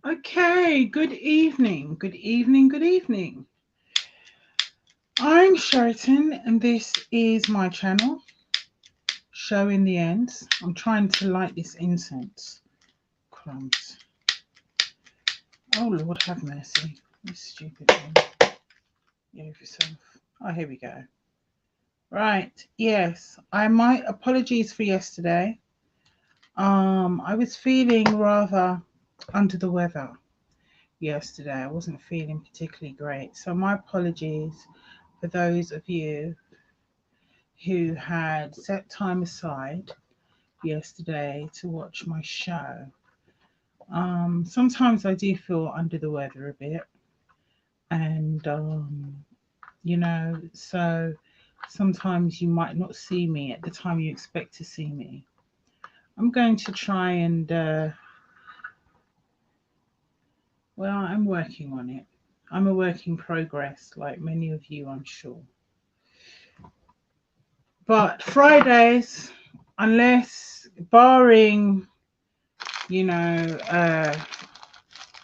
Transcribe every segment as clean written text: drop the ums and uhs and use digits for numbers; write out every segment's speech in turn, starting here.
Okay, good evening, good evening, good evening. I'm Sheraton, and this is my channel, Show in the Ends. I'm trying to light this incense. Crumbs. Oh, Lord, have mercy. This stupid thing. Behave yourself. Oh, here we go. Right, yes, my apologies for yesterday. I was feeling rather under the weather yesterday. I wasn't feeling particularly great, so my apologies for those of you who had set time aside yesterday to watch my show. Sometimes I do feel under the weather a bit, and so sometimes you might not see me at the time you expect to see me. I'm going to try and, well, I'm working on it. I'm a work in progress, like many of you, I'm sure. But Fridays, unless barring, you know,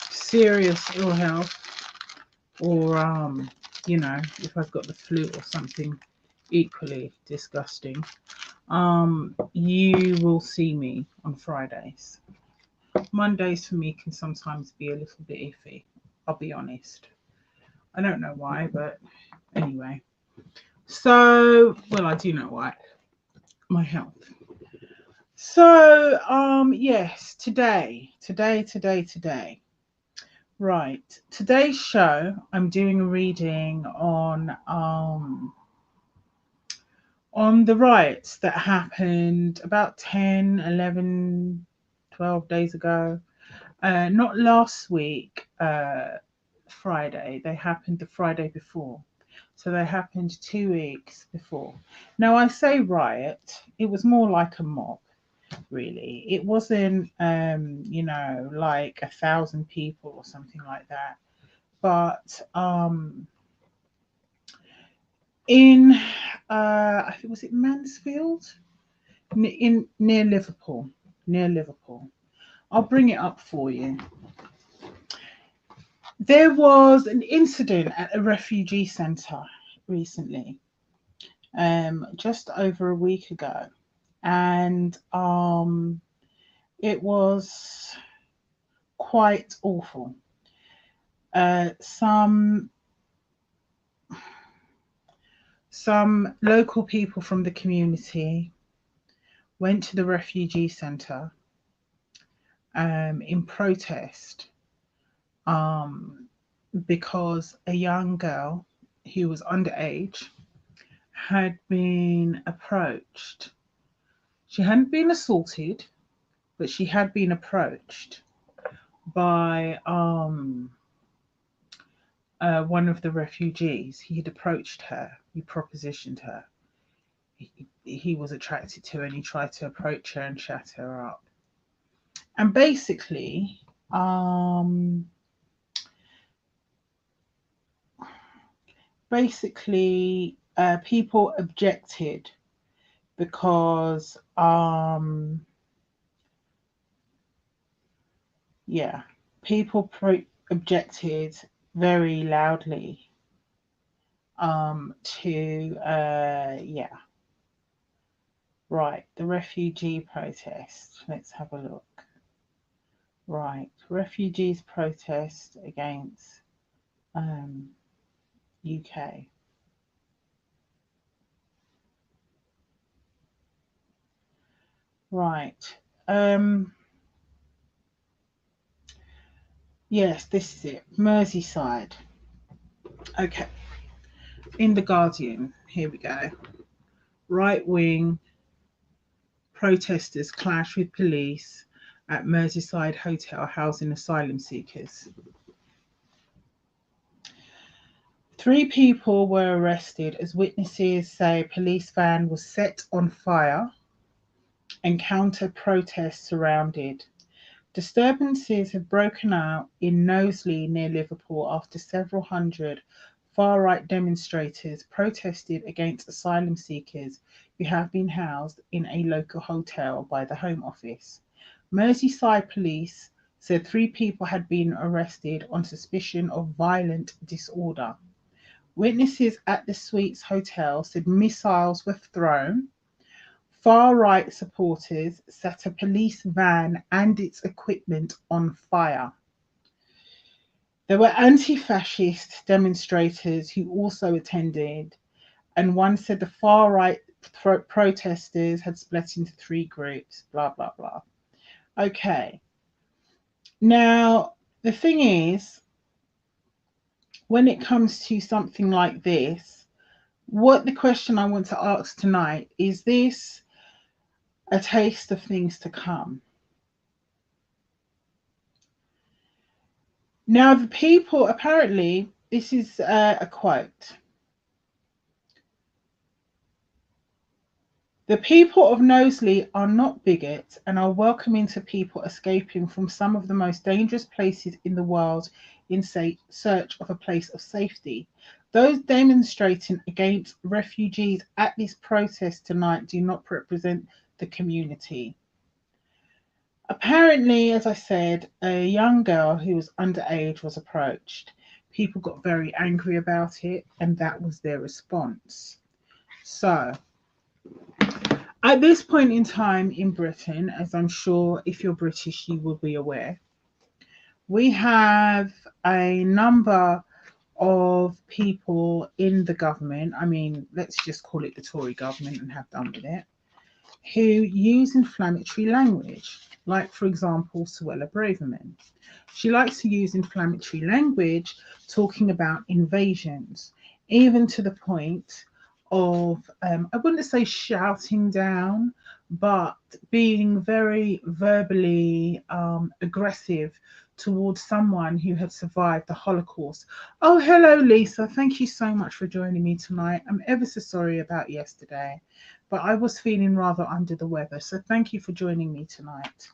serious ill health, or if I've got the flu or something equally disgusting, you will see me on Fridays. Mondays for me can sometimes be a little bit iffy, I'll be honest. I don't know why, but anyway. So, well, I do know why. My health. So, yes, today. Right. Today's show, I'm doing a reading on the riots that happened about 10, 11, 12 days ago. Not last week, Friday. They happened the Friday before. So they happened 2 weeks before. Now, I say riot, it was more like a mob, really. It wasn't, like 1,000 people or something like that. But in, I think, was it Mansfield? In near Liverpool, near Liverpool. I'll bring it up for you. There was an incident at a refugee centre recently, just over a week ago, and it was quite awful. Some local people from the community went to the refugee centre in protest, um, because a young girl who was underage had been approached. She hadn't been assaulted, but she had been approached by one of the refugees. He had approached her, he propositioned her. He was attracted to her and he tried to approach her and chat her up. And um, people objected because, yeah, objected very loudly, to, yeah, right, the refugee protest. Let's have a look. Right, refugees protest against, UK. Right. Um, yes, this is it. Merseyside. Okay. In the Guardian. Here we go. Right wing protesters clash with police at Merseyside hotel housing asylum seekers. 3 people were arrested as witnesses say a police van was set on fire and counter protests surrounded. Disturbances have broken out in Knowsley near Liverpool after several hundred far right demonstrators protested against asylum seekers who have been housed in a local hotel by the Home Office. Merseyside police said 3 people had been arrested on suspicion of violent disorder. Witnesses at the Suites Hotel said missiles were thrown. Far-right supporters set a police van and its equipment on fire. There were anti-fascist demonstrators who also attended, and one said the far-right protesters had split into 3 groups, blah, blah, blah. Okay. Now, the thing is, when it comes to something like this, what the question I want to ask tonight is this a taste of things to come? Now, the people, apparently, this is a quote. The people of Knowsley are not bigots and are welcoming to people escaping from some of the most dangerous places in the world in search of a place of safety. Those demonstrating against refugees at this protest tonight do not represent the community. Apparently, as I said, a young girl who was underage was approached. People got very angry about it, and that was their response. So, at this point in time in Britain, as I'm sure if you're British, you will be aware, we have a number of people in the government, I mean, let's just call it the Tory government and have done with it, who use inflammatory language, like, for example, Suella Braverman. She likes to use inflammatory language talking about invasions, even to the point of, I wouldn't say shouting down, but being very verbally aggressive towards someone who had survived the Holocaust. Oh, hello, Lisa. Thank you so much for joining me tonight. I'm ever so sorry about yesterday, but I was feeling rather under the weather. So thank you for joining me tonight.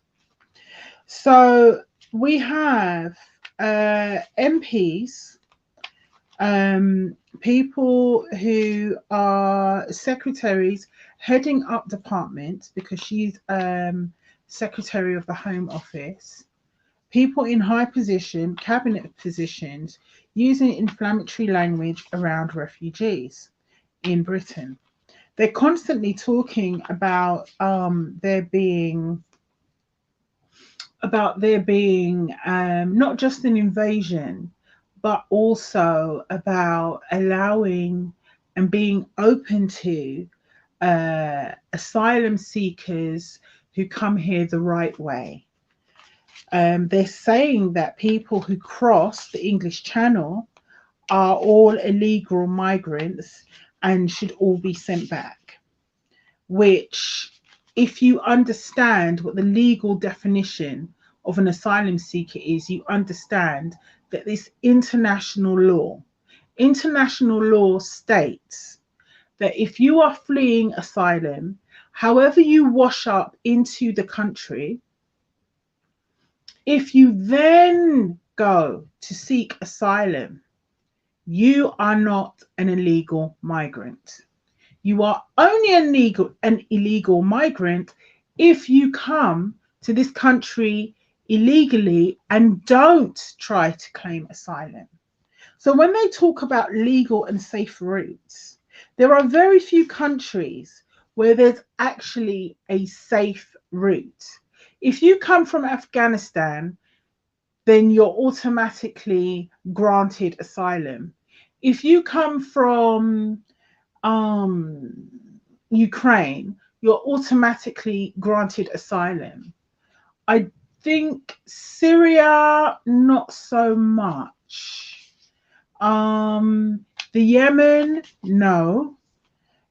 So we have MPs, people who are secretaries heading up departments, because she's secretary of the Home Office, people in high position, cabinet positions, using inflammatory language around refugees in Britain. They're constantly talking about there being not just an invasion, but also about allowing and being open to asylum seekers who come here the right way. They're saying that people who cross the English Channel are all illegal migrants and should all be sent back, which, if you understand what the legal definition of an asylum seeker is, you understand that this international law states that if you are fleeing asylum, however you wash up into the country, if you then go to seek asylum, you are not an illegal migrant. You are only an illegal migrant if you come to this country illegally and don't try to claim asylum. So when they talk about legal and safe routes, there are very few countries where there's actually a safe route. If you come from Afghanistan, then you're automatically granted asylum. If you come from Ukraine, you're automatically granted asylum. I think Syria, not so much. The Yemen, no.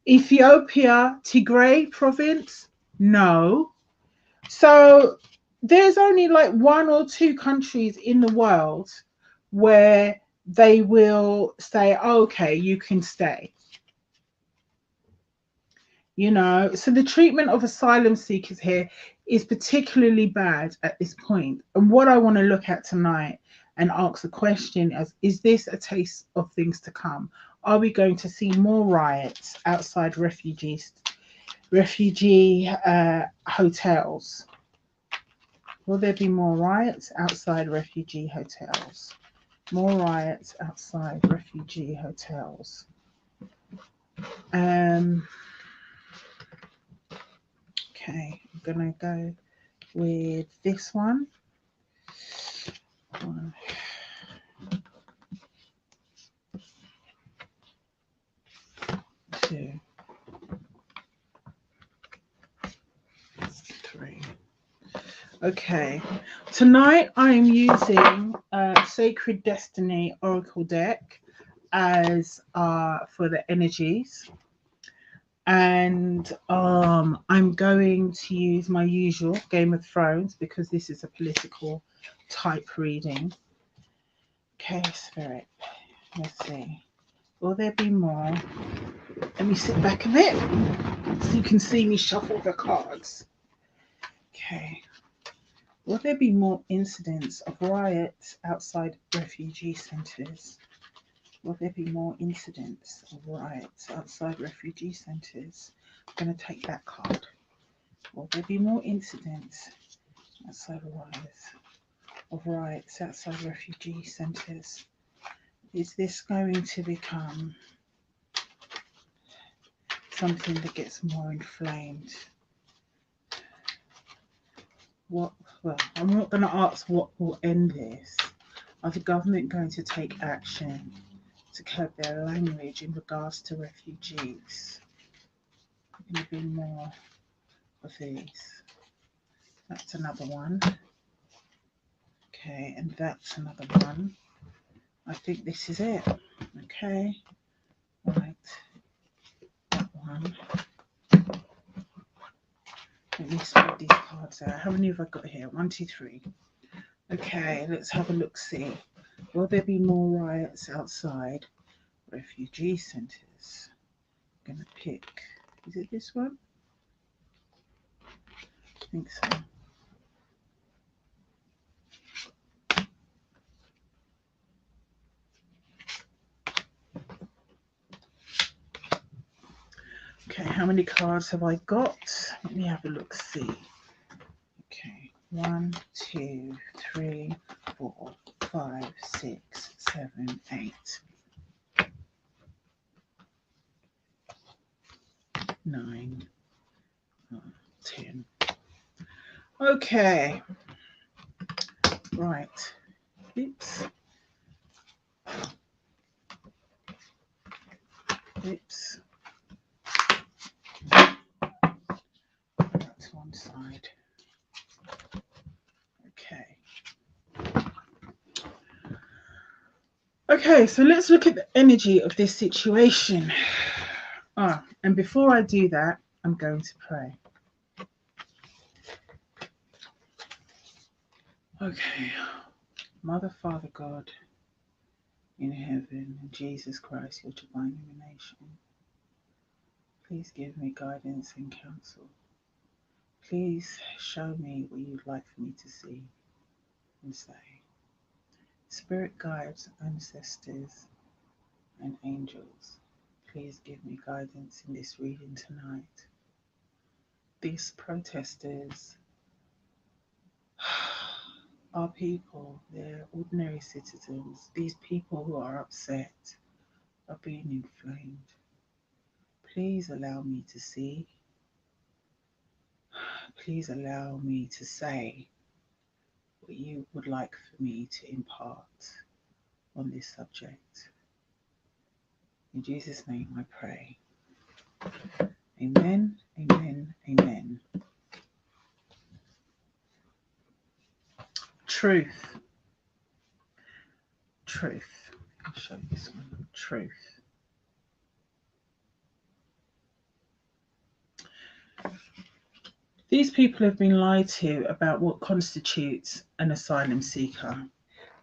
Ethiopia, Tigray province, no. So there's only like 1 or 2 countries in the world where they will say, okay, you can stay. You know, so the treatment of asylum seekers here is particularly bad at this point. And what I want to look at tonight and ask the question is this a taste of things to come? Are we going to see more riots outside refugee hotels? Will there be more riots outside refugee hotels? More riots outside refugee hotels. Okay, I'm gonna go with this one. 1, 2, 3. Okay, tonight I am using Sacred Destiny Oracle deck as for the energies, and I'm going to use my usual Game of Thrones because this is a political type reading. Okay, Spirit, let's see. Will there be more? Let me sit back a bit so you can see me shuffle the cards. Okay. Will there be more incidents of riots outside refugee centres? Will there be more incidents of riots outside refugee centres? I'm going to take that card. Will there be more incidents outside riots outside refugee centres? Is this going to become something that gets more inflamed? Well, I'm not going to ask what will end this. Are the government going to take action to curb their language in regards to refugees? Going to be more of these. That's another one. Okay, and that's another one. I think this is it. Okay, right. That one. Let me spread these cards out. How many have I got here? 1, 2, 3. Okay, let's have a look. See, will there be more riots outside refugee centres? I'm going to pick. Is it this one? I think so. Okay, how many cards have I got? Let me have a look, see. Okay, 1, 2, 3, 4, 5, 6, 7, 8, 9, 10. Okay, right. Oops. Oops. That's one side. Okay. Okay, so let's look at the energy of this situation. And before I do that, I'm going to pray. Okay. Mother, Father, God in heaven, and Jesus Christ, your divine emanation, please give me guidance and counsel. Please show me what you'd like for me to see and say. Spirit guides, ancestors, and angels, please give me guidance in this reading tonight. These protesters are people, they're ordinary citizens. These people who are upset are being inflamed. Please allow me to see. Please allow me to say what you would like for me to impart on this subject. In Jesus' name I pray. Amen, amen, amen. Truth. Truth. I'll show you this one. Truth. These people have been lied to about what constitutes an asylum seeker,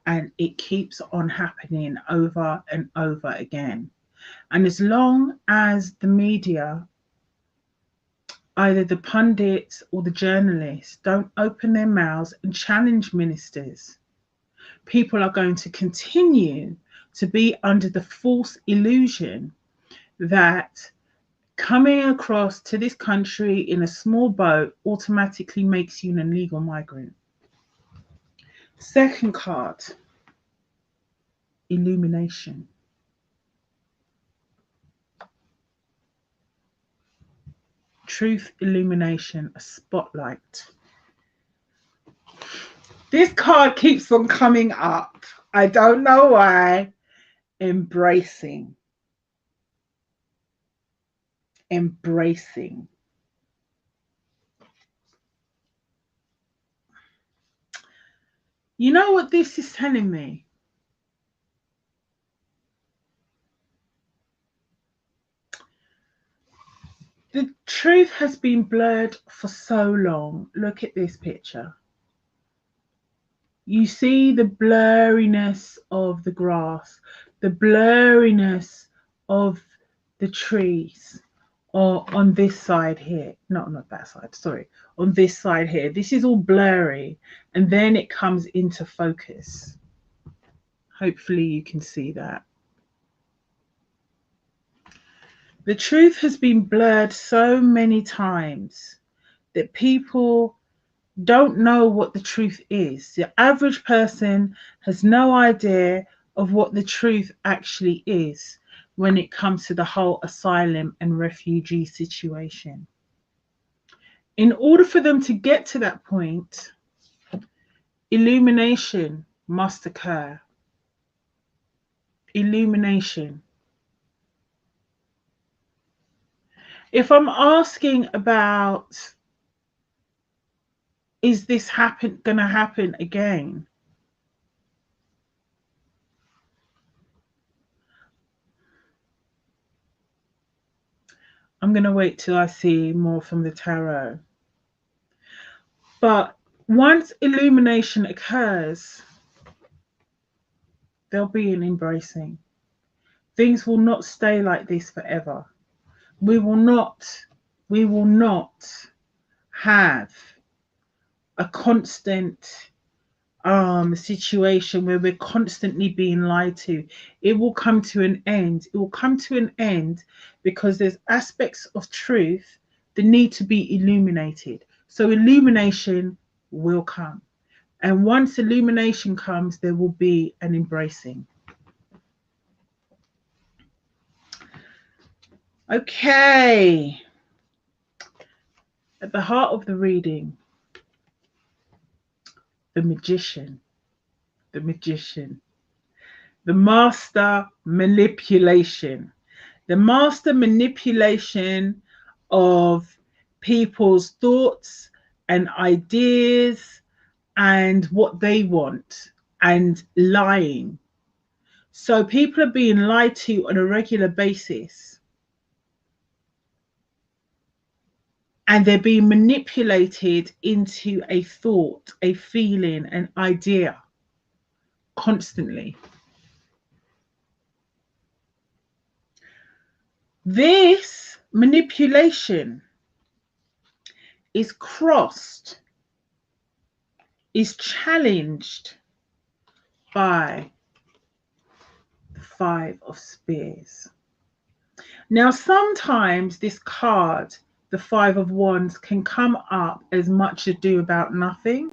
and it keeps on happening over and over again. And as long as the media, either the pundits or the journalists, don't open their mouths and challenge ministers, people are going to continue to be under the false illusion that coming across to this country in a small boat automatically makes you an illegal migrant. Second card, illumination. Truth, illumination, a spotlight. This card keeps on coming up. I don't know why. Embracing. Embracing. You know what this is telling me? The truth has been blurred for so long. Look at this picture. You see the blurriness of the grass, the blurriness of the trees, or on this side here. No, not that side, sorry. On this side here. This is all blurry, and then it comes into focus. Hopefully you can see that. The truth has been blurred so many times that people don't know what the truth is. The average person has no idea of what the truth actually is when it comes to the whole asylum and refugee situation. In order for them to get to that point, illumination must occur. Illumination. If I'm asking about, is this going to happen again? I'm going to wait till I see more from the tarot. But once illumination occurs, there'll be an embracing. Things will not stay like this forever. We will not have a constant situation where we're constantly being lied to. It will come to an end. It will come to an end because there's aspects of truth that need to be illuminated. So illumination will come. And once illumination comes, there will be an embracing. Okay. At the heart of the reading, the magician, the magician, the master manipulation, the master manipulation of people's thoughts and ideas and what they want, and lying. So people are being lied to on a regular basis, and they're being manipulated into a thought, a feeling, an idea constantly. This manipulation is crossed, is challenged by the Five of Spears. Now, sometimes this card, the Five of Wands, can come up as much ado about nothing,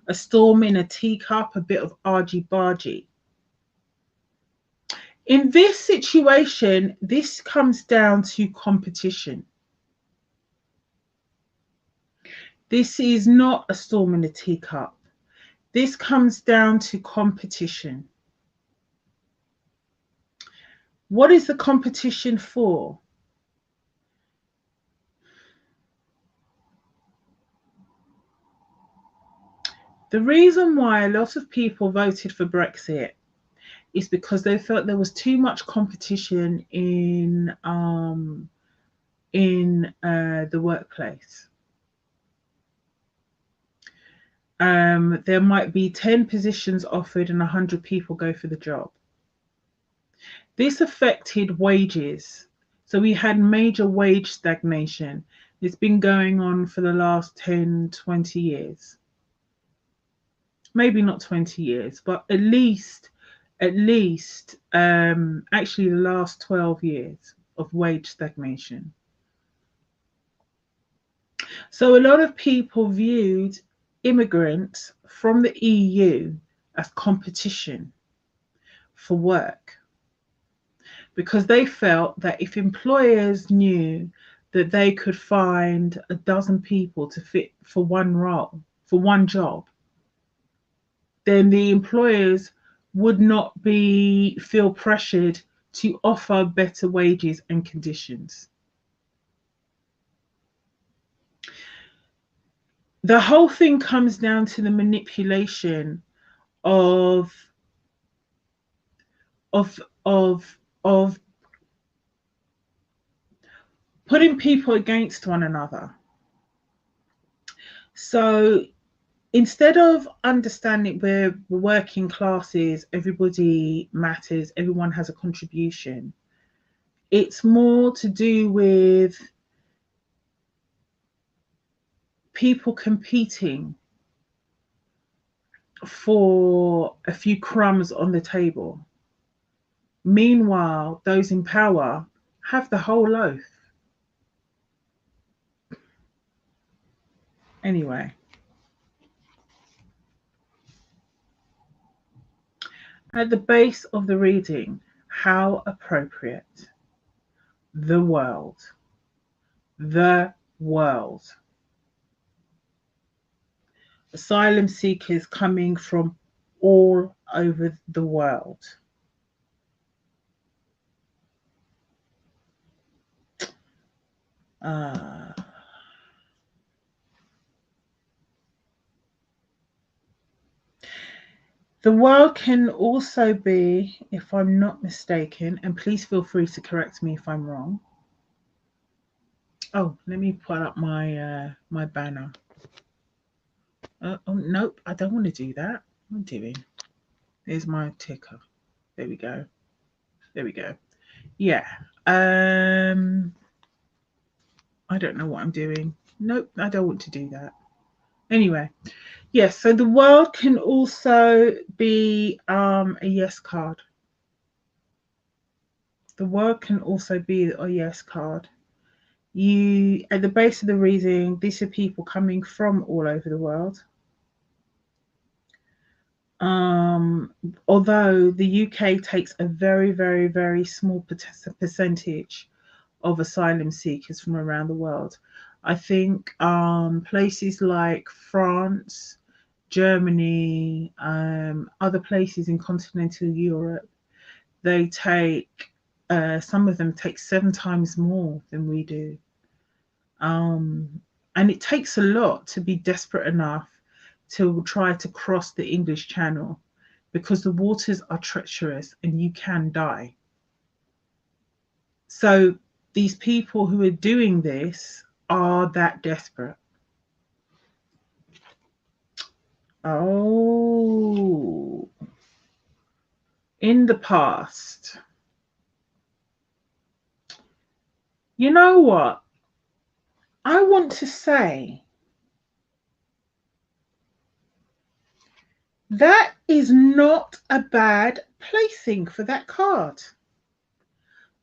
a storm in a teacup, a bit of argy-bargy. In this situation, this comes down to competition. This is not a storm in a teacup. This comes down to competition. What is the competition for? The reason why a lot of people voted for Brexit is because they felt there was too much competition in the workplace. There might be 10 positions offered and 100 people go for the job. This affected wages. So we had major wage stagnation. It's been going on for the last 10, 20 years. Maybe not 20 years, but at least actually the last 12 years of wage stagnation. So a lot of people viewed immigrants from the EU as competition for work, because they felt that if employers knew that they could find a dozen people to fit for one role, for one job, then the employers would not feel pressured to offer better wages and conditions. The whole thing comes down to the manipulation of of of of putting people against one another. So instead of understanding we're working classes, everybody matters, everyone has a contribution, it's more to do with people competing for a few crumbs on the table. Meanwhile, those in power have the whole loaf. Anyway, at the base of the reading, how appropriate. The world. The world. Asylum seekers coming from all over the world. The world can also be, if I'm not mistaken, and please feel free to correct me if I'm wrong. Oh, let me put up my my banner. Oh nope, I don't want to do that. What am I doing? There's my ticker. There we go. There we go. Yeah. I don't know what I'm doing. Nope, I don't want to do that. Anyway, yes, so the world can also be a yes card. The world can also be a yes card. You, at the base of the reading, these are people coming from all over the world. Although the UK takes a very, very, very small percentage of asylum seekers from around the world. I think places like France, Germany, other places in continental Europe, they take, some of them take 7 times more than we do. And it takes a lot to be desperate enough to try to cross the English Channel, because the waters are treacherous and you can die. So these people who are doing this are that desperate. Oh, in the past. You know what? I want to say that is not a bad placing for that card.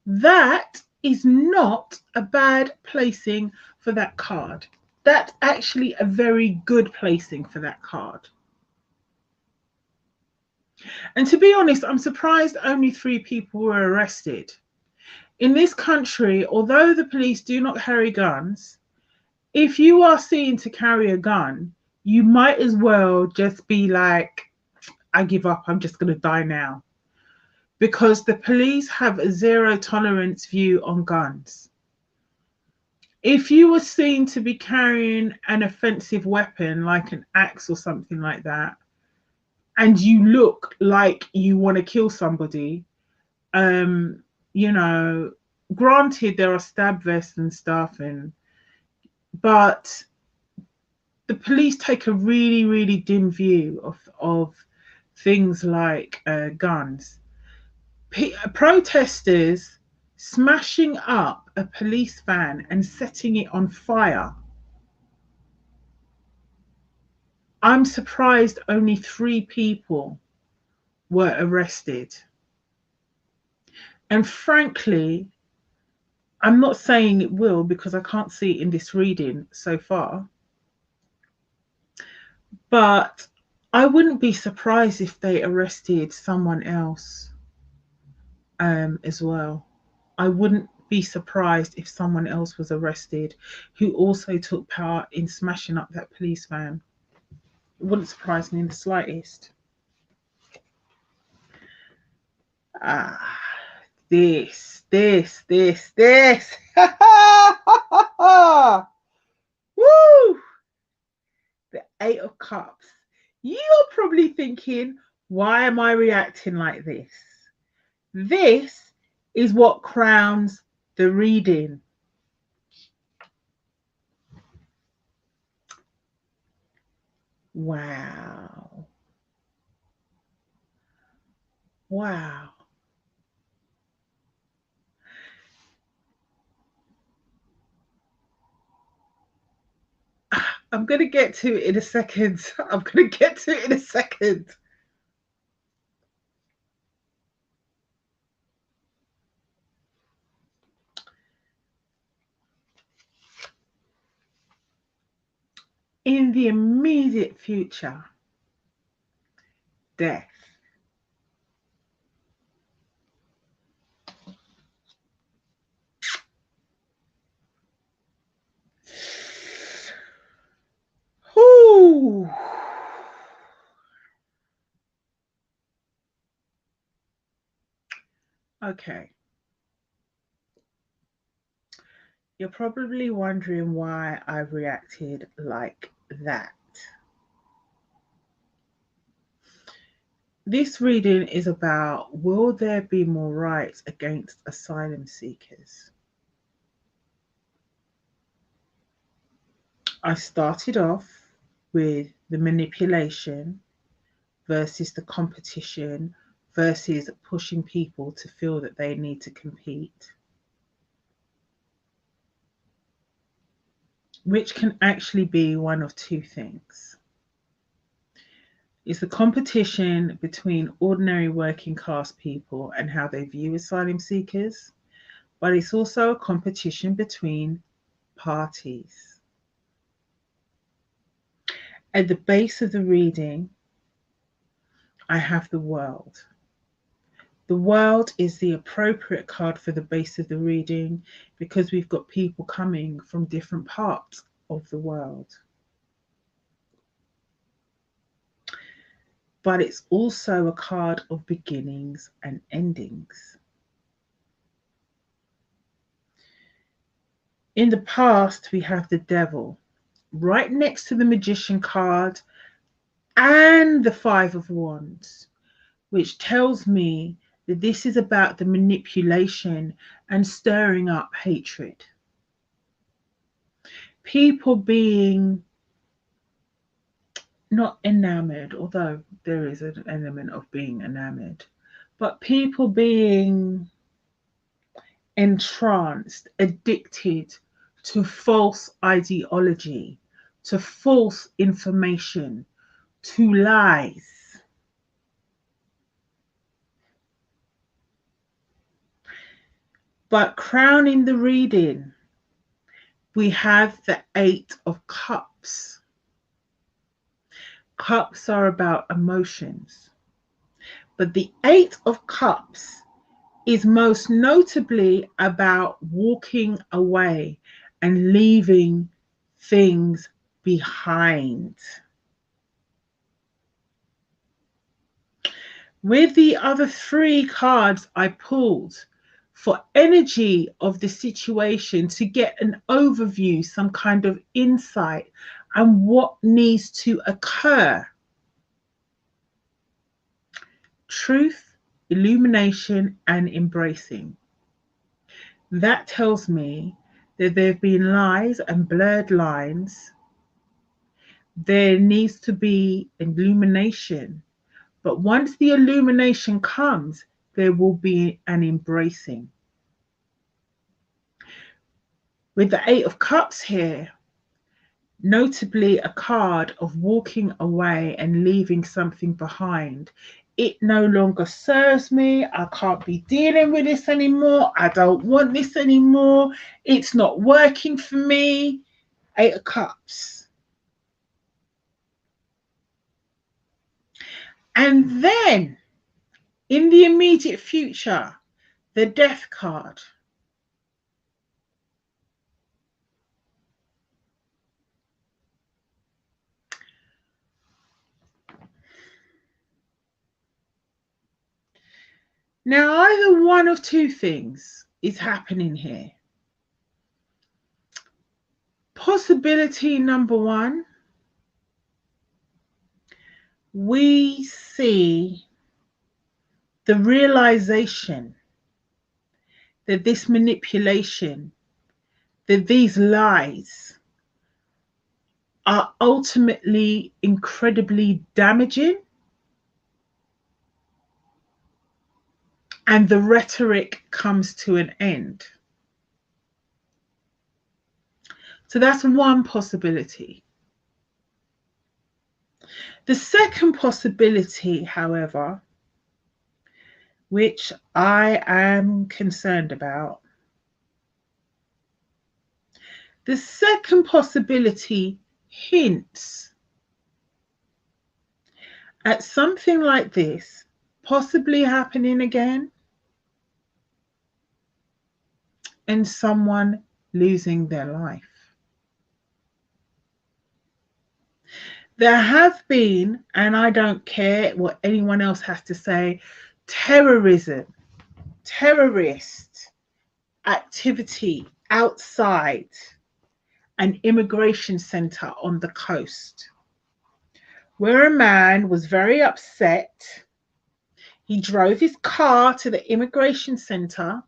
That is not a bad placing for that card. That's actually a very good placing for that card. And to be honest, I'm surprised only 3 people were arrested. In this country, although the police do not carry guns, if you are seen to carry a gun, you might as well just be like, I give up, I'm just going to die now. Because the police have a zero tolerance view on guns. If you were seen to be carrying an offensive weapon like an axe or something like that, and you look like you want to kill somebody, you know, granted there are stab vests and stuff, but the police take a really, really dim view of things like guns. Protesters smashing up a police van and setting it on fire. I'm surprised only 3 people were arrested. And frankly, I'm not saying it will because I can't see it in this reading so far. But I wouldn't be surprised if they arrested someone else as well. I wouldn't be surprised if someone else was arrested who also took part in smashing up that police van. It wouldn't surprise me in the slightest. Ah, this. Woo! The Eight of Cups. You're probably thinking, why am I reacting like this? This is what crowns the reading. Wow. Wow. I'm going to get to it in a second. I'm going to get to it in a second. In the immediate future, death. Whoo. Okay. You're probably wondering why I reacted like that. This reading is about, will there be more riots against asylum seekers? I started off with the manipulation versus the competition versus pushing people to feel that they need to compete, which can actually be one of two things. It's the competition between ordinary working class people and how they view asylum seekers, but it's also a competition between parties. At the base of the reading, I have the world. The world is the appropriate card for the base of the reading because we've got people coming from different parts of the world. But it's also a card of beginnings and endings. In the past, we have the devil right next to the magician card and the Five of Wands, which tells me that this is about the manipulation and stirring up hatred. People being not enamored, although there is an element of being enamored, but people being entranced, addicted to false ideology, to false information, to lies. But crowning the reading, we have the Eight of Cups. Cups are about emotions. But the Eight of Cups is most notably about walking away and leaving things behind. With the other three cards I pulled for energy of the situation to get an overview, some kind of insight, and what needs to occur. Truth, illumination, and embracing. That tells me that there have been lies and blurred lines. There needs to be illumination. But once the illumination comes, there will be an embracing. With the Eight of Cups here, notably a card of walking away and leaving something behind. It no longer serves me. I can't be dealing with this anymore. I don't want this anymore. It's not working for me. Eight of Cups. And then in the immediate future, the death card. Now, either one of two things is happening here. Possibility number one, we see the realization that this manipulation, that these lies are ultimately incredibly damaging, and the rhetoric comes to an end. So that's one possibility. The second possibility, however, which I am concerned about, the second possibility hints at something like this possibly happening again and someone losing their life. There have been, and I don't care what anyone else has to say, terrorism, terrorist activity outside an immigration center on the coast, where a man was very upset. He drove his car to the immigration center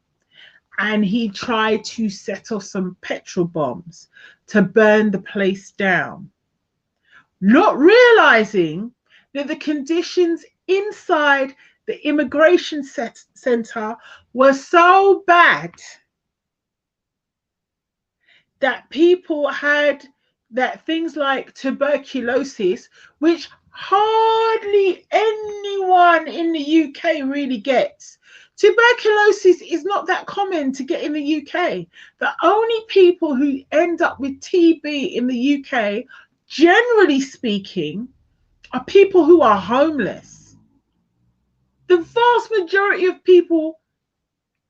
and he tried to set off some petrol bombs to burn the place down, not realizing that the conditions inside the immigration center were so bad that people had that things like tuberculosis, which hardly anyone in the UK really gets. Tuberculosis is not that common to get in the UK. The only people who end up with TB in the UK, generally speaking, are people who are homeless. The vast majority of people,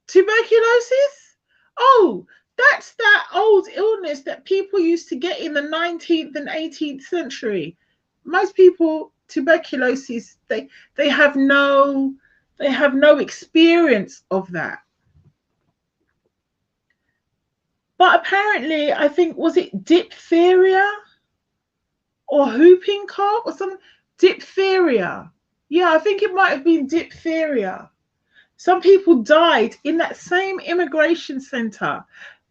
tuberculosis? Oh, that's that old illness that people used to get in the 19th and 18th century. Most people, tuberculosis, they have no experience of that. But apparently, I think, was it diphtheria or whooping cough or something? Diphtheria. Yeah, I think it might have been diphtheria. Some people died in that same immigration center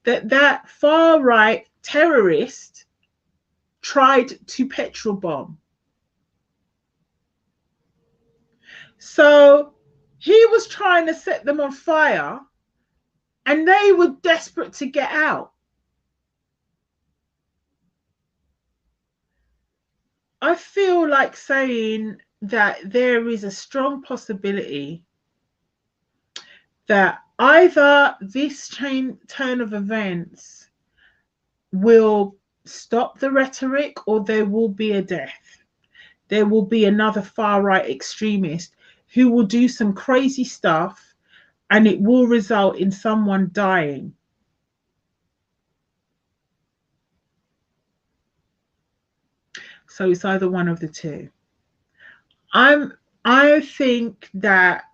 that far-right terrorist tried to petrol bomb. So he was trying to set them on fire and they were desperate to get out. I feel like saying that there is a strong possibility that either this turn of events will stop the rhetoric or there will be a death. There will be another far-right extremist who will do some crazy stuff and it will result in someone dying. So it's either one of the two. I think that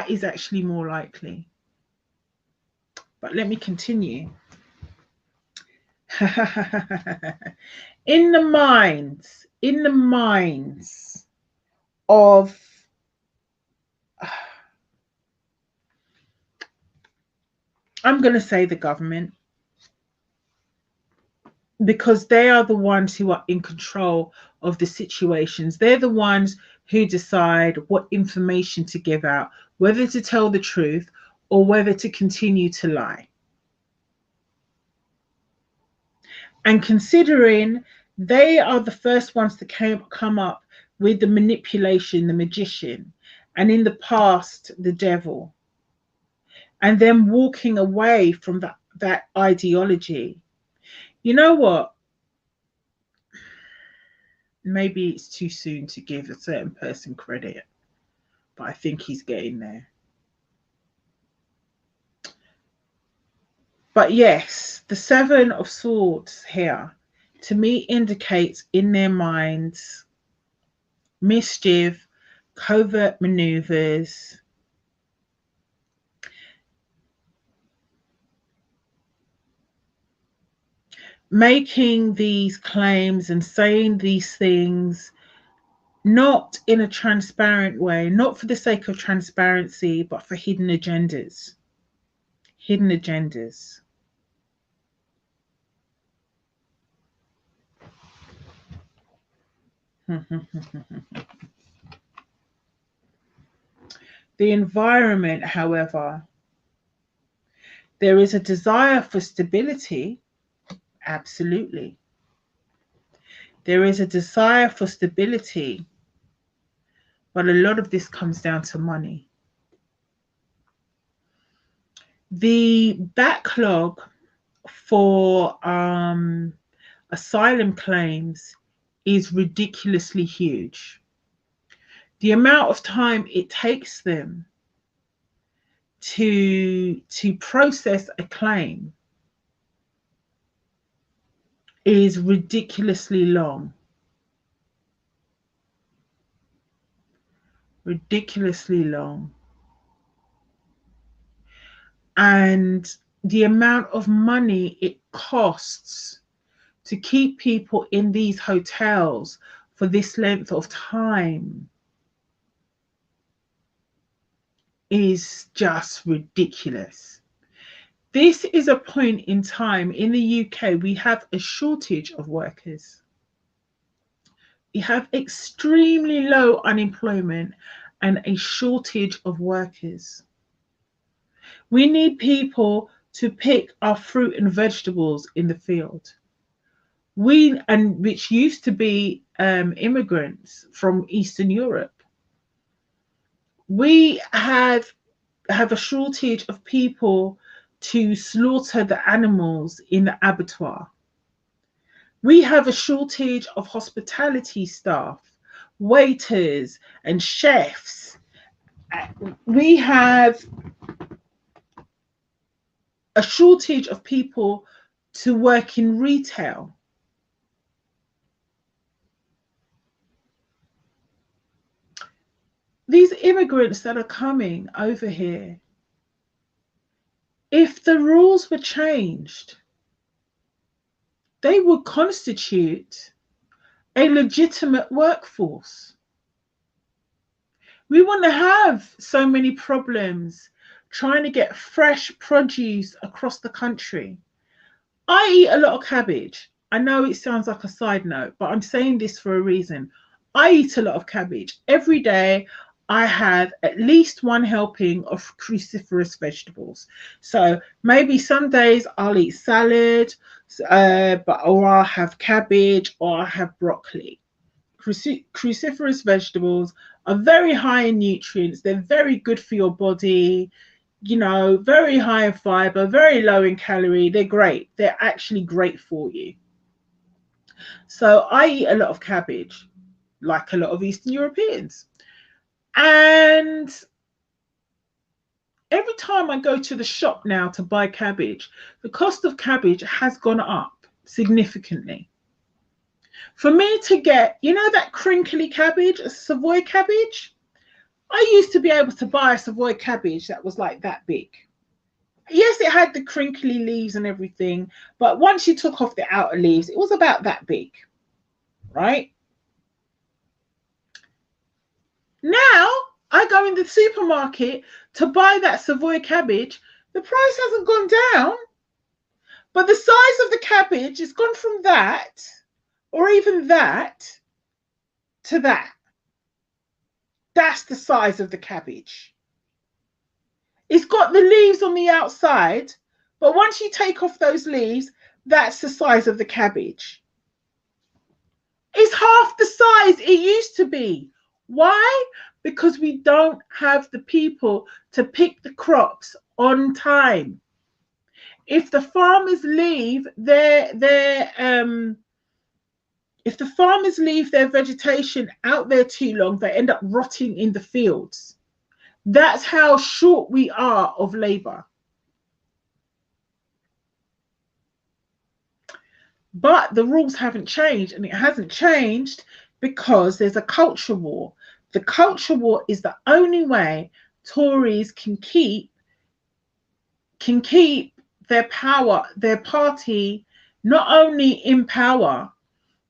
is actually more likely. But let me continue. in the minds of I'm going to say the government, because they are the ones who are in control of the situations. They're the ones who decide what information to give out, whether to tell the truth or whether to continue to lie. And considering they are the first ones to come up with the manipulation, the magician, and in the past, the devil, and then walking away from that ideology, you know what? Maybe it's too soon to give a certain person credit. but I think he's getting there. But yes, the Seven of Swords here to me indicates in their minds mischief, covert maneuvers, making these claims and saying these things not in a transparent way, not for the sake of transparency, but for hidden agendas. Hidden agendas. The environment, however, there is a desire for stability. Absolutely. There is a desire for stability, but a lot of this comes down to money. The backlog for asylum claims is ridiculously huge. The amount of time it takes them to process a claim is ridiculously long. Ridiculously long. And the amount of money it costs to keep people in these hotels for this length of time is just ridiculous. This is a point in time in the UK, we have a shortage of workers. We have extremely low unemployment and a shortage of workers. We need people to pick our fruit and vegetables in the field. Which used to be immigrants from Eastern Europe. We have a shortage of people to slaughter the animals in the abattoir. We have a shortage of hospitality staff, waiters and chefs. We have a shortage of people to work in retail. These immigrants that are coming over here, if the rules were changed, they would constitute a legitimate workforce. We wouldn't have so many problems trying to get fresh produce across the country. I eat a lot of cabbage. I know it sounds like a side note, but I'm saying this for a reason. I eat a lot of cabbage. Every day I have at least one helping of cruciferous vegetables. So maybe some days I'll eat salad, or I'll have cabbage, or I'll have broccoli. Cruciferous vegetables are very high in nutrients. They're very good for your body. You know, very high in fiber, very low in calorie. They're great. They're actually great for you. So I eat a lot of cabbage, like a lot of Eastern Europeans. And every time I go to the shop now to buy cabbage, the cost of cabbage has gone up significantly. For me to get, you know, that crinkly cabbage, a Savoy cabbage, I used to be able to buy a Savoy cabbage that was like that big. Yes, it had the crinkly leaves and everything, but once you took off the outer leaves, it was about that big, right? Now I go in the supermarket to buy that Savoy cabbage. The price hasn't gone down, but the size of the cabbage has gone from that, or even that, to that. That's the size of the cabbage. It's got the leaves on the outside, but once you take off those leaves, that's the size of the cabbage. It's half the size it used to be. Why? Because we don't have the people to pick the crops on time. If the farmers leave their vegetation out there too long, they end up rotting in the fields. That's how short we are of labor. But the rules haven't changed, and it hasn't changed because there's a culture war. The culture war is the only way Tories can keep their power, their party, not only in power,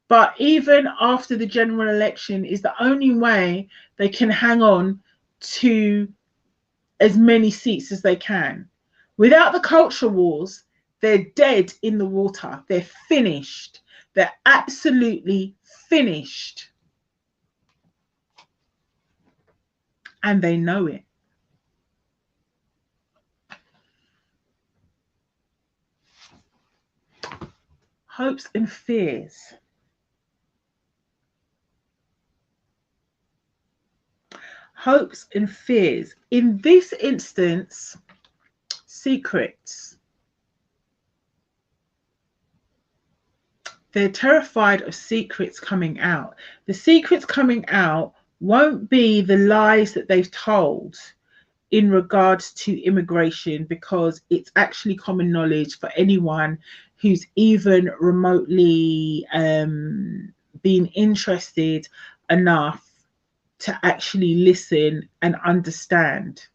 but even after the general election is the only way they can hang on to as many seats as they can. Without the culture wars, they're dead in the water. They're finished. They're absolutely finished. And they know it. Hopes and fears. Hopes and fears. In this instance, secrets. They're terrified of secrets coming out. The secrets coming out won't be the lies that they've told in regards to immigration, because it's actually common knowledge for anyone who's even remotely been interested enough to actually listen and understand.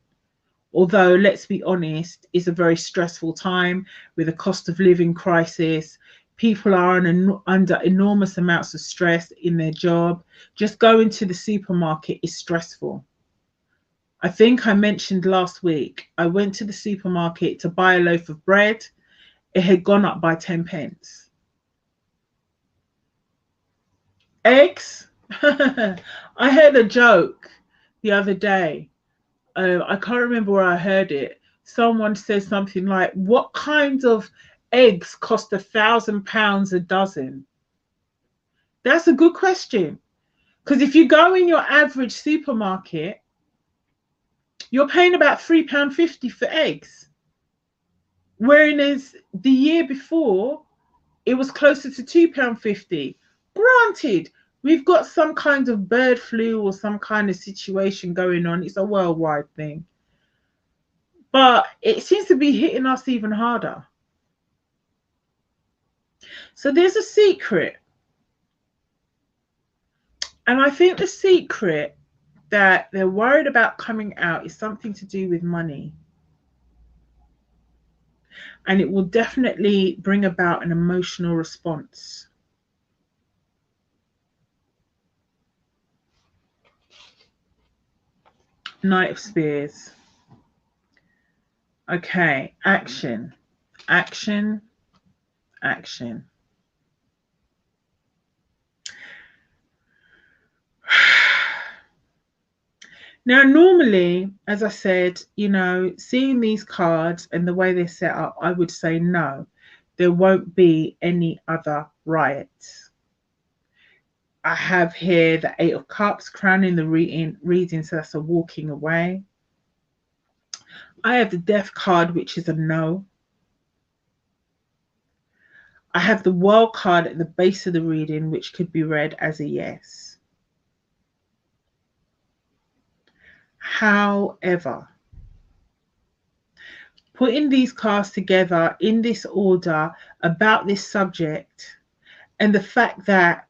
Although, let's be honest, it's a very stressful time with a cost of living crisis. People are under enormous amounts of stress in their job. Just going to the supermarket is stressful. I think I mentioned last week, I went to the supermarket to buy a loaf of bread. It had gone up by 10 pence. Eggs. I heard a joke the other day. I can't remember where I heard it. Someone said something like, what kinds of eggs cost £1,000 a dozen? That's a good question. Because if you go in your average supermarket, you're paying about £3.50 for eggs. Whereas the year before, it was closer to £2.50. Granted, we've got some kind of bird flu or some kind of situation going on. It's a worldwide thing. But it seems to be hitting us even harder. So there's a secret. And I think the secret that they're worried about coming out is something to do with money. And it will definitely bring about an emotional response. Knight of Spears. Okay, action, action, action. Now, normally, as I said, seeing these cards and the way they're set up, I would say no, there won't be any other riots. I have here the Eight of Cups crowning the reading, so that's a walking away. I have the Death card, which is a no. I have the World card at the base of the reading, which could be read as a yes. However, putting these cards together in this order about this subject, and the fact that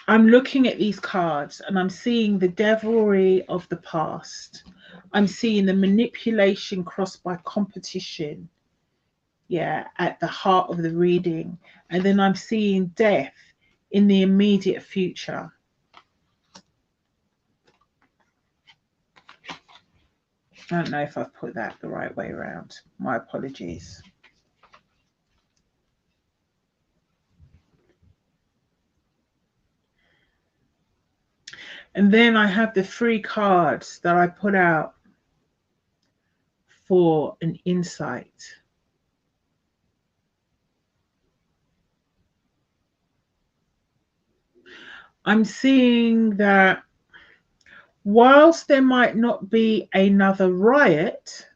I'm looking at these cards and I'm seeing the devilry of the past. I'm seeing the manipulation crossed by competition, at the heart of the reading. And then I'm seeing death in the immediate future. I don't know if I've put that the right way around. My apologies. And then I have the 3 cards that I put out for an insight. I'm seeing that whilst there might not be another riot,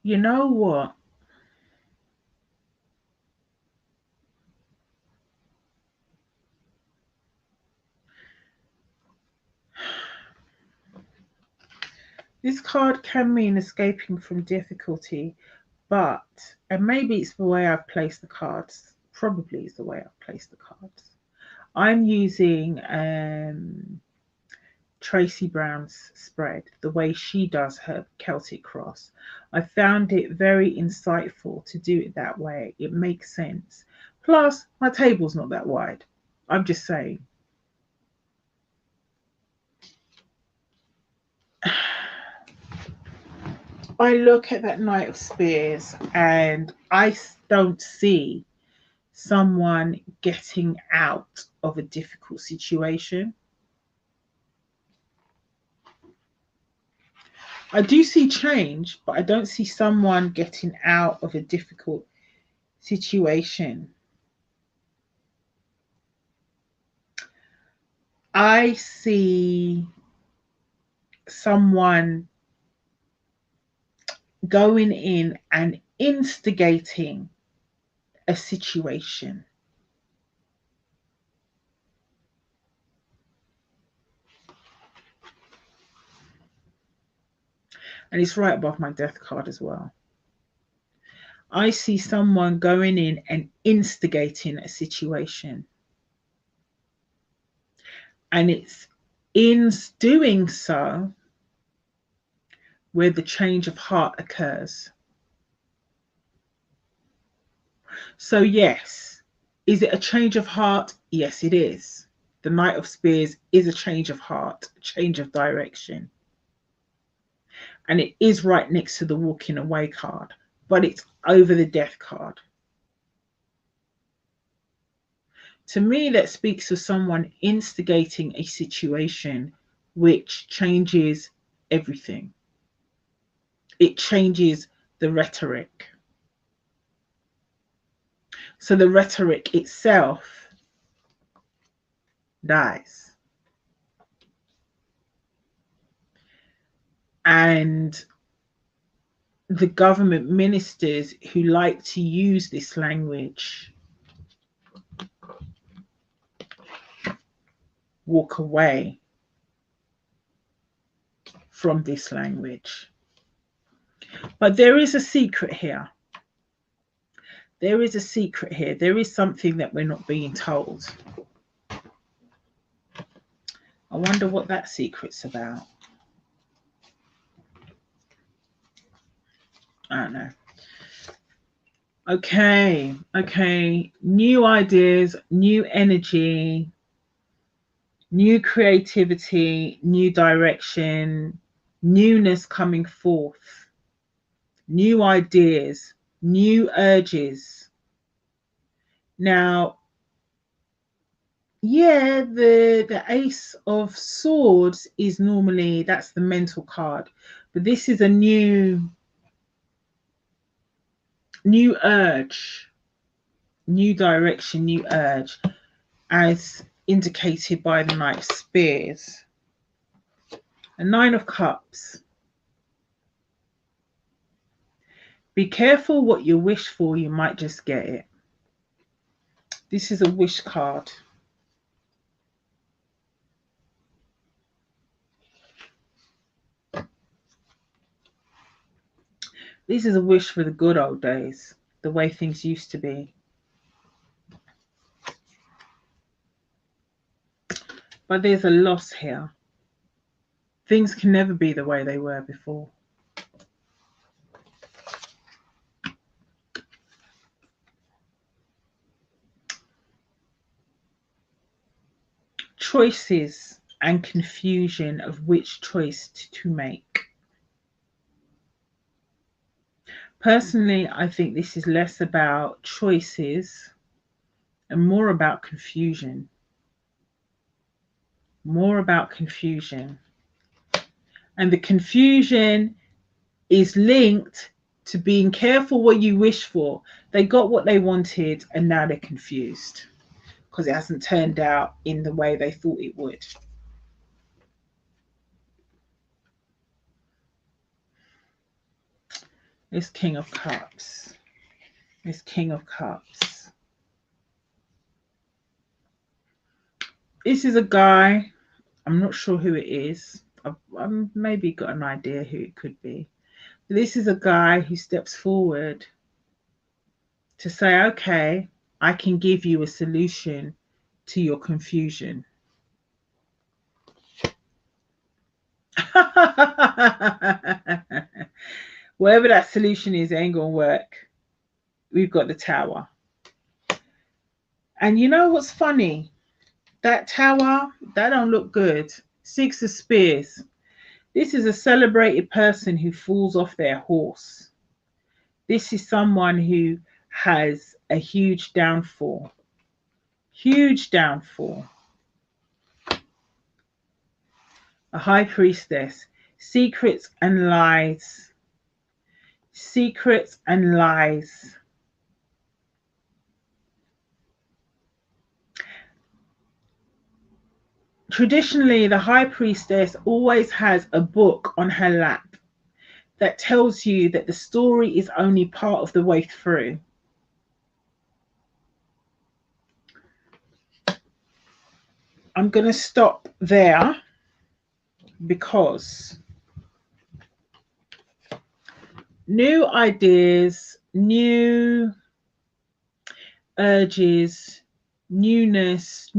You know what? This card can mean escaping from difficulty, but, and maybe it's the way I've placed the cards, probably it's the way I've placed the cards. I'm using Tracy Brown's spread, the way she does her Celtic cross. I found it very insightful to do it that way. It makes sense. Plus, my table's not that wide. I'm just saying. I look at that Knight of Spears and I don't see someone getting out of a difficult situation. I do see change, but I don't see someone getting out of a difficult situation. I see someone going in and instigating a situation. And it's right above my death card as well. I see someone going in and instigating a situation. And it's in doing so where the change of heart occurs. So, yes, is it a change of heart? Yes, it is. The Knight of Spears is a change of heart, a change of direction. And it is right next to the walking away card, but it's over the death card. To me, that speaks of someone instigating a situation which changes everything. It changes the rhetoric. So the rhetoric itself dies. And the government ministers who like to use this language walk away from this language. But there is a secret here. There is a secret here. There is something that we're not being told. I wonder what that secret's about. I don't know. Okay. New ideas, new energy, new creativity, new direction, newness coming forth, new ideas, new urges. Now, yeah, the Ace of Swords is normally, that's the mental card, but this is a new urge, new direction, new urge, as indicated by the Knight of Spears. A Nine of Cups. Be careful what you wish for, you might just get it. This is a wish card. This is a wish for the good old days, the way things used to be. But there's a loss here. Things can never be the way they were before. Choices and confusion of which choice to make. Personally, I think this is less about choices and more about confusion. More about confusion. And the confusion is linked to being careful what you wish for. They got what they wanted and now they're confused because it hasn't turned out in the way they thought it would. This King of Cups. This King of Cups. This is a guy. I'm not sure who it is. I've maybe got an idea who it could be. This is a guy who steps forward to say, okay, I can give you a solution to your confusion. Whatever that solution is, it ain't gonna work. We've got the Tower. And you know what's funny? That Tower, that don't look good. 6 of Spears. This is a celebrated person who falls off their horse. This is someone who has a huge downfall. Huge downfall. A High Priestess. Secrets and lies. Secrets and lies. Traditionally, the High Priestess always has a book on her lap that tells you that the story is only part of the way through. I'm going to stop there because new ideas, new urges, newness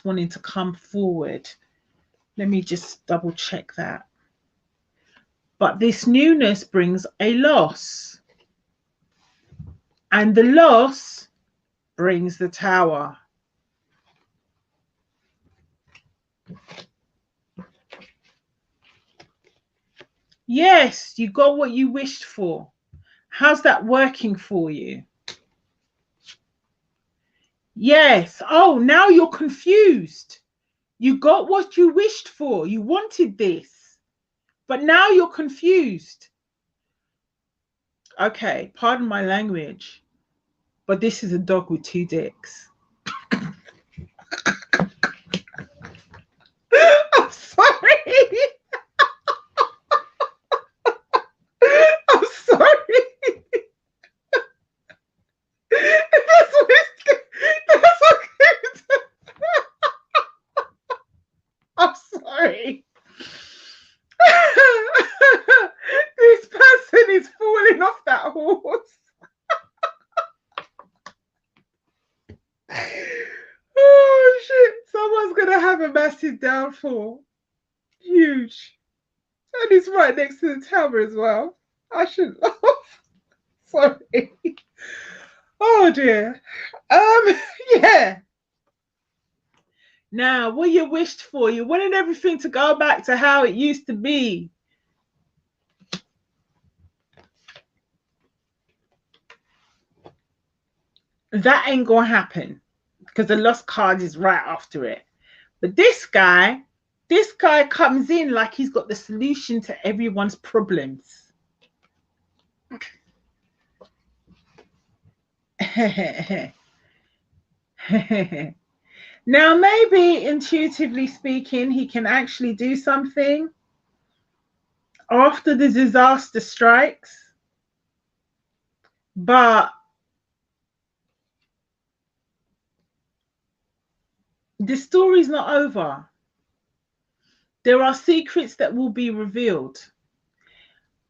wanting to come forward. Let me just double check that. But this newness brings a loss. And the loss brings the Tower. Yes, you got what you wished for. How's that working for you? Yes. Oh, now you're confused. You got what you wished for. You wanted this. But now you're confused. Okay, pardon my language. But this is a dog with 2 dicks. I'm sorry. I'm sorry. That's okay. I'm sorry. This person is falling off that horse. Oh shit. Someone's gonna have a massive downfall. Huge. And it's right next to the Tower as well. I shouldn't laugh. Sorry. Oh dear. Yeah. Now, what you wished for, you wanted everything to go back to how it used to be. That ain't gonna happen because the lost card is right after it. But this guy comes in like he's got the solution to everyone's problems. Now, maybe intuitively speaking, he can actually do something after the disaster strikes, but the story's not over. There are secrets that will be revealed.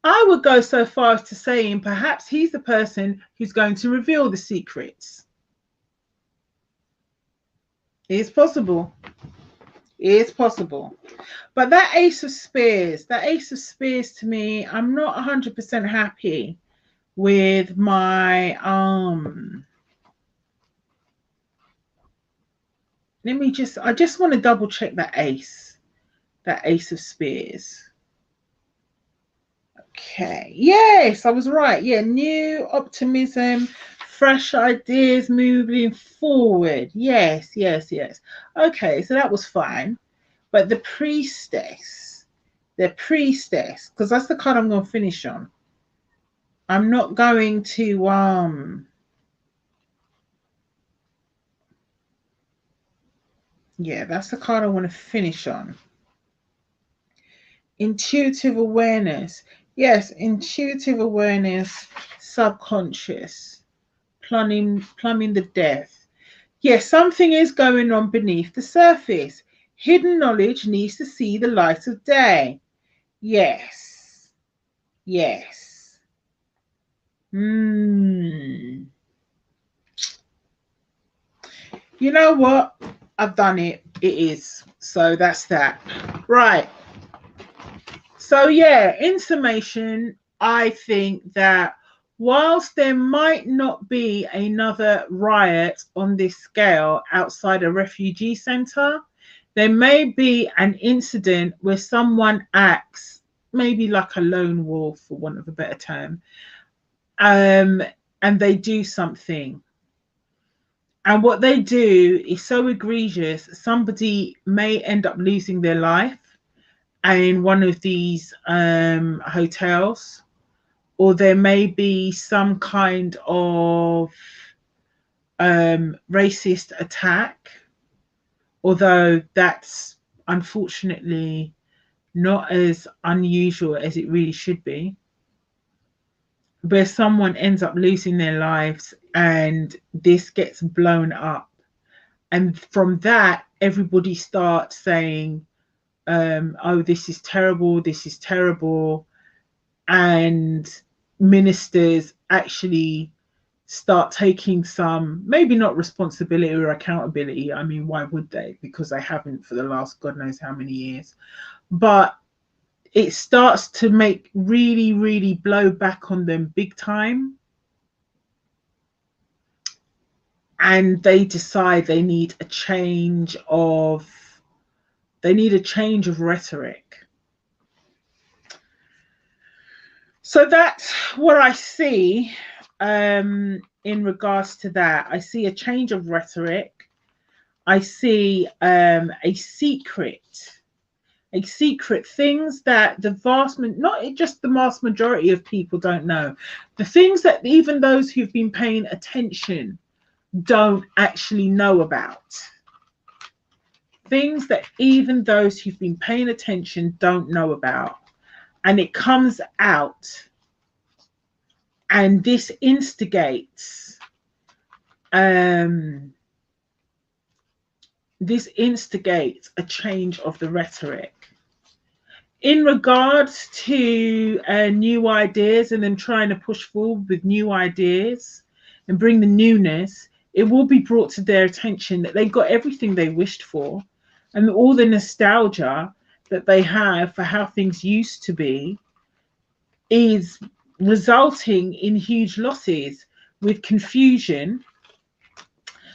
I would go so far as to saying perhaps he's the person who's going to reveal the secrets. It's possible. It's possible. But that Ace of Spears to me, I'm not 100% happy with my I just want to double check that Ace of Spears. Okay, yes, I was right. Yeah, new optimism, fresh ideas moving forward. Yes. Okay, so that was fine. But the priestess, because that's the card I'm going to finish on. I'm not going to yeah, that's the card I want to finish on. Intuitive awareness. Yes, intuitive awareness, subconscious, plumbing the depth. Yes, something is going on beneath the surface. Hidden knowledge needs to see the light of day. Yes. Yes. Hmm. You know what? I've done it. It is. So that's that. Right. So, yeah, in summation, I think that whilst there might not be another riot on this scale outside a refugee centre, there may be an incident where someone acts maybe like a lone wolf, for want of a better term, um, and they do something. And what they do is so egregious, somebody may end up losing their life in one of these hotels, or there may be some kind of racist attack, although that's unfortunately not as unusual as it really should be, where someone ends up losing their lives and this gets blown up. And from that, everybody starts saying, oh, this is terrible, this is terrible. And ministers actually start taking some, maybe not responsibility or accountability. I mean, why would they? Because they haven't for the last God knows how many years. But it starts to make really, really blow back on them big time. And they decide they need a change of rhetoric. So that's what I see in regards to that. I see a change of rhetoric. I see a secret things that the not just the vast majority of people don't know, the things that even those who've been paying attention don't actually know about. Things that even those who've been paying attention don't know about. And it comes out, and um, this instigates a change of the rhetoric. In regards to new ideas and them trying to push forward with new ideas and bring the newness, it will be brought to their attention that they got everything they wished for, and all the nostalgia that they have for how things used to be is resulting in huge losses, with confusion,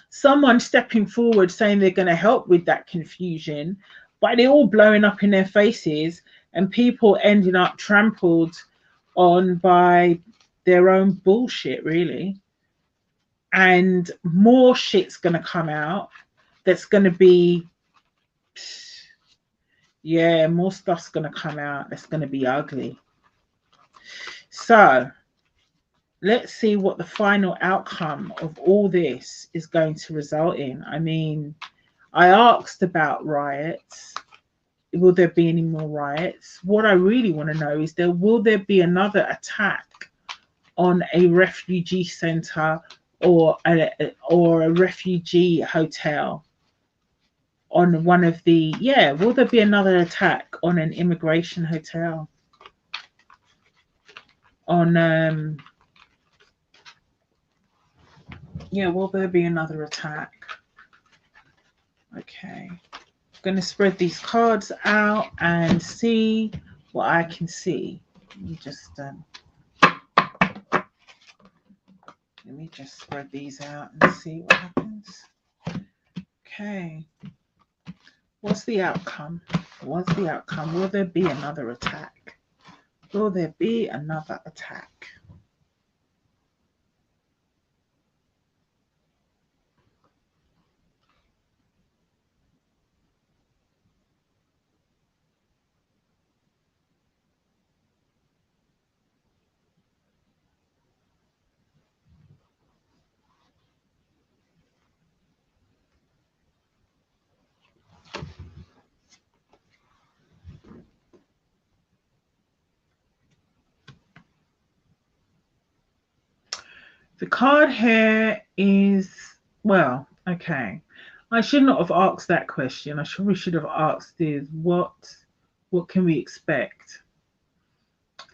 someone stepping forward saying they're going to help with that confusion, but they're all blowing up in their faces, and people ending up trampled on by their own bullshit, really. And more shit's going to come out that's going to be, yeah, more stuff's going to come out that's going to be ugly. So let's see what the final outcome of all this is going to result in. I mean, I asked about riots. Will there be any more riots? What I really want to know is will there be another attack on a refugee center or a refugee hotel, on one of the, yeah, will there be another attack on an immigration hotel, on yeah, will there be another attack? Okay, I'm going to spread these cards out and see what I can see. Let me just spread these out and see what happens. Okay. What's the outcome? What's the outcome? Will there be another attack? Will there be another attack? The card here is, well, okay. I should not have asked that question. We should have asked is what can we expect?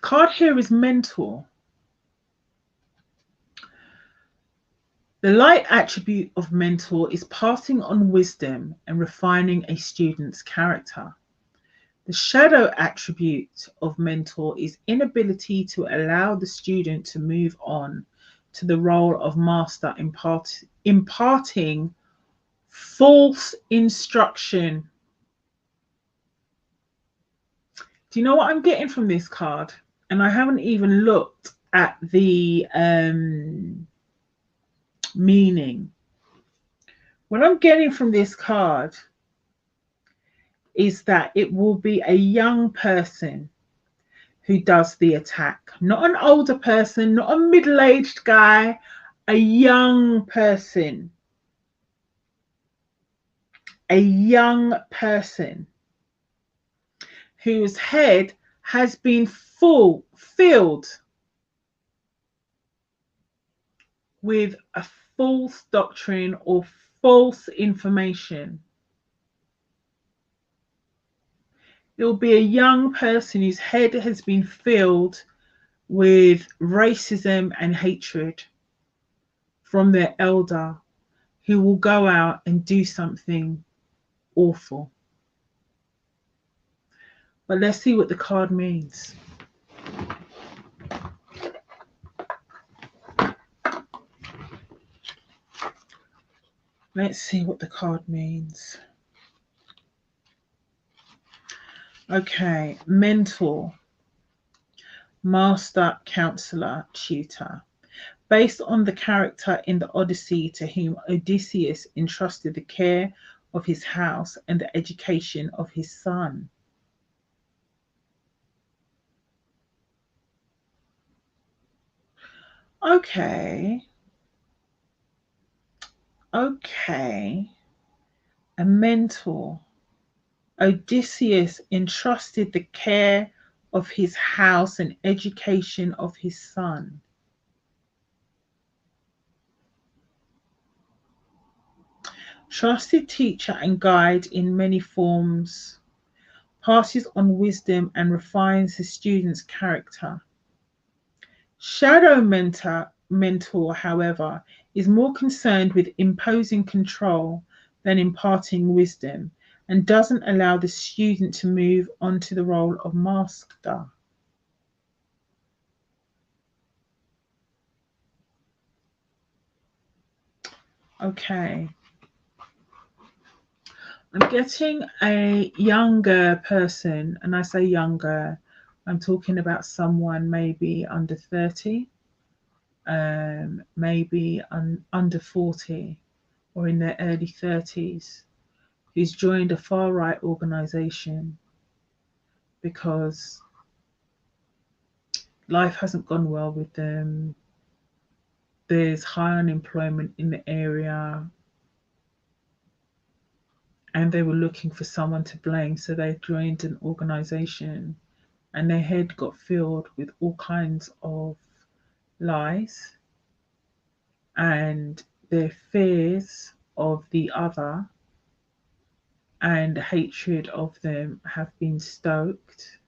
Card here is mentor. The light attribute of mentor is passing on wisdom and refining a student's character. The shadow attribute of mentor is inability to allow the student to move on to the role of master, imparting false instruction. Do you know what I'm getting from this card? And I haven't even looked at the meaning. What I'm getting from this card is that it will be a young person who does the attack, not an older person, not a middle-aged guy, a young person. A young person whose head has been filled with a false doctrine or false information. It will be a young person whose head has been filled with racism and hatred from their elder, who will go out and do something awful. But let's see what the card means. Let's see what the card means. Okay, mentor, master, counselor, tutor. Based on the character in the Odyssey to whom Odysseus entrusted the care of his house and the education of his son. Okay. Okay. A mentor. Odysseus entrusted the care of his house and education of his son. Trusted teacher and guide in many forms, passes on wisdom and refines his student's character. Shadow mentor, however, is more concerned with imposing control than imparting wisdom and doesn't allow the student to move on to the role of master. Okay. I'm getting a younger person, and I say younger, I'm talking about someone maybe under 30, maybe under 40, or in their early 30s, who's joined a far right organization because life hasn't gone well with them. There's high unemployment in the area, and they were looking for someone to blame, so they joined an organization, and their head got filled with all kinds of lies, and their fears of the other and hatred of them have been stoked,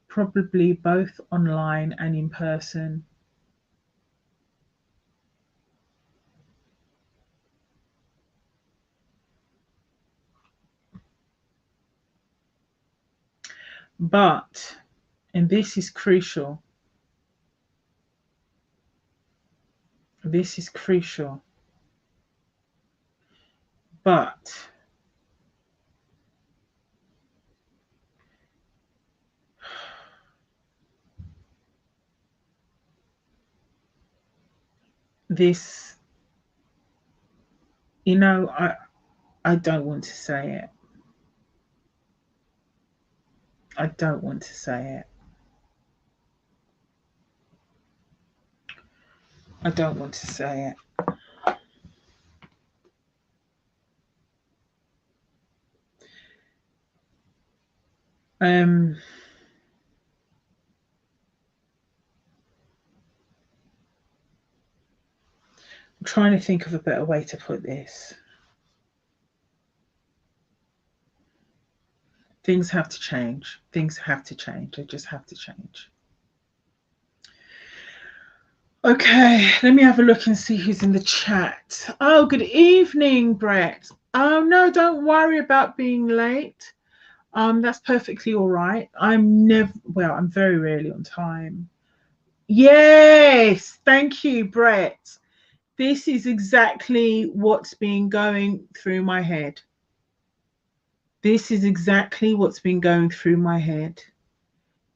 probably both online and in person. But, and this is crucial, but this, I don't want to say it. I don't want to say it. I don't want to say it. Um, trying to think of a better way to put this. Things have to change. Things have to change. They just have to change. Okay, let me have a look and see who's in the chat. Oh, good evening, Brett. Oh no, don't worry about being late. That's perfectly all right. I'm very rarely on time. Yes, thank you, Brett. This is exactly what's been going through my head. This is exactly what's been going through my head.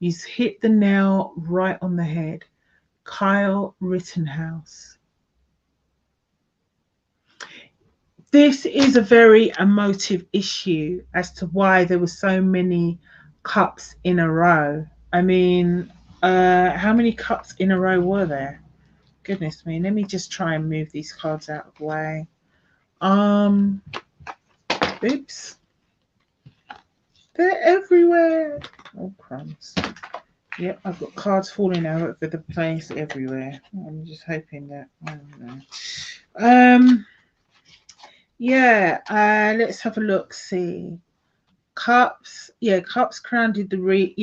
He's hit the nail right on the head. Kyle Rittenhouse. This is a very emotive issue as to why there were so many cups in a row. I mean, how many cups in a row were there? Goodness me. Let me just try and move these cards out of the way. Oops. They're everywhere. Oh, crumbs. Yep, I've got cards falling out over the place everywhere. I'm just hoping that, I don't know. Yeah, let's have a look, see. Cups, yeah, cups crowned the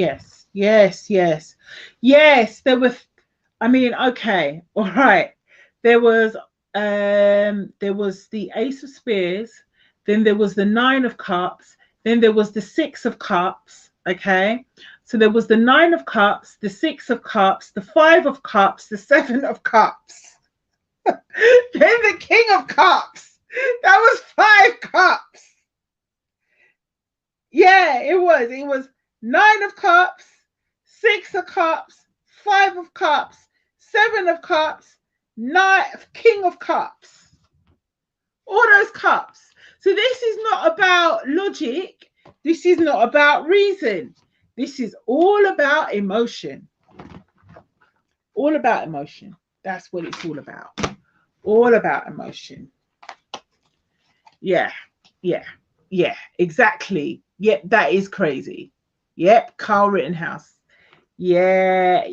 yes, there were, I mean, okay, all right. There was the Ace of Spears, then there was the Nine of Cups, then there was the Six of Cups, okay? So there was the Nine of Cups, the Six of Cups, the Five of Cups, the Seven of Cups. Then the King of Cups. That was 5 cups. Yeah, it was. It was 9 of Cups, 6 of Cups, 5 of Cups, 7 of Cups, 9 King of Cups. All those cups. So this is not about logic. This is not about reason. This is all about emotion. All about emotion. That's what it's all about. All about emotion. Yeah, exactly. Yep, that is crazy. Yep, Kyle Rittenhouse. Yeah,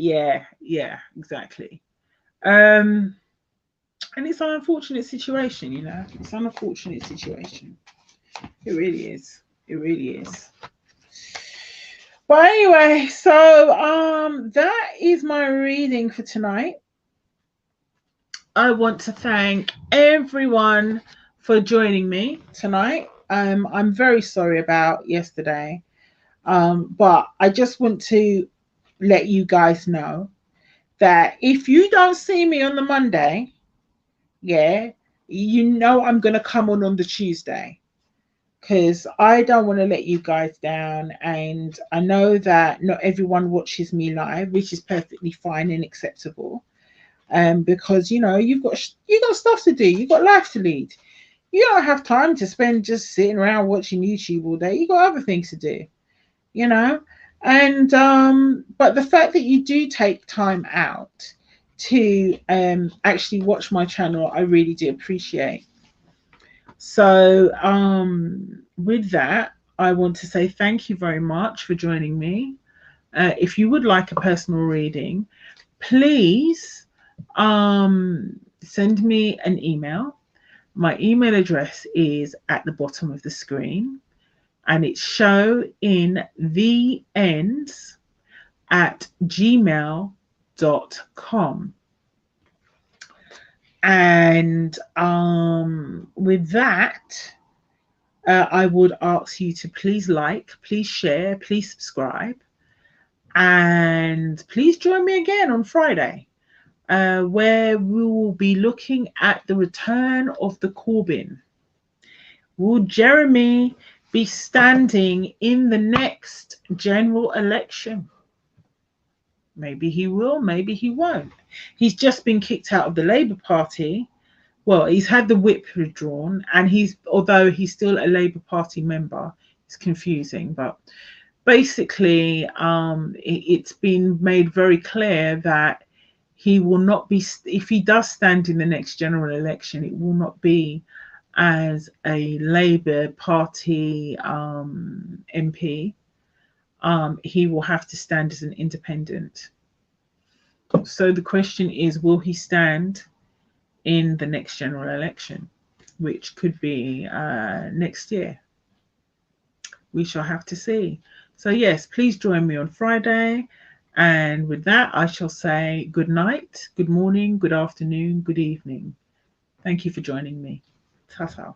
exactly. And it's an unfortunate situation, you know. It's an unfortunate situation. It really is. It really is. But anyway, so that is my reading for tonight. I want to thank everyone for joining me tonight. I'm very sorry about yesterday, but I just want to let you guys know that if you don't see me on the Monday, yeah, you know I'm going to come on the Tuesday, because I don't want to let you guys down. And I know that not everyone watches me live, which is perfectly fine and acceptable. Because you know you got stuff to do, you got life to lead. You don't have time to spend just sitting around watching YouTube all day. You got other things to do, you know. And but the fact that you do take time out to actually watch my channel, I really do appreciate. So with that, I want to say thank you very much for joining me. If you would like a personal reading, please send me an email. My email address is at the bottom of the screen, and it's showintheends@gmail.com. And with that, I would ask you to please like, please share, please subscribe, and please join me again on Friday, where we will be looking at the return of the Corbyn. Will Jeremy be standing in the next general election? Maybe he will, maybe he won't. He's just been kicked out of the Labour Party. Well, he's had the whip withdrawn, and although he's still a Labour Party member, it's confusing, but basically it's been made very clear that he will not be, if he does stand in the next general election, it will not be as a Labour Party MP. He will have to stand as an independent. So the question is, will he stand in the next general election, which could be next year. We shall have to see. So yes, please join me on Friday. And with that, I shall say good night, good morning, good afternoon, good evening. Thank you for joining me. Ta-ta.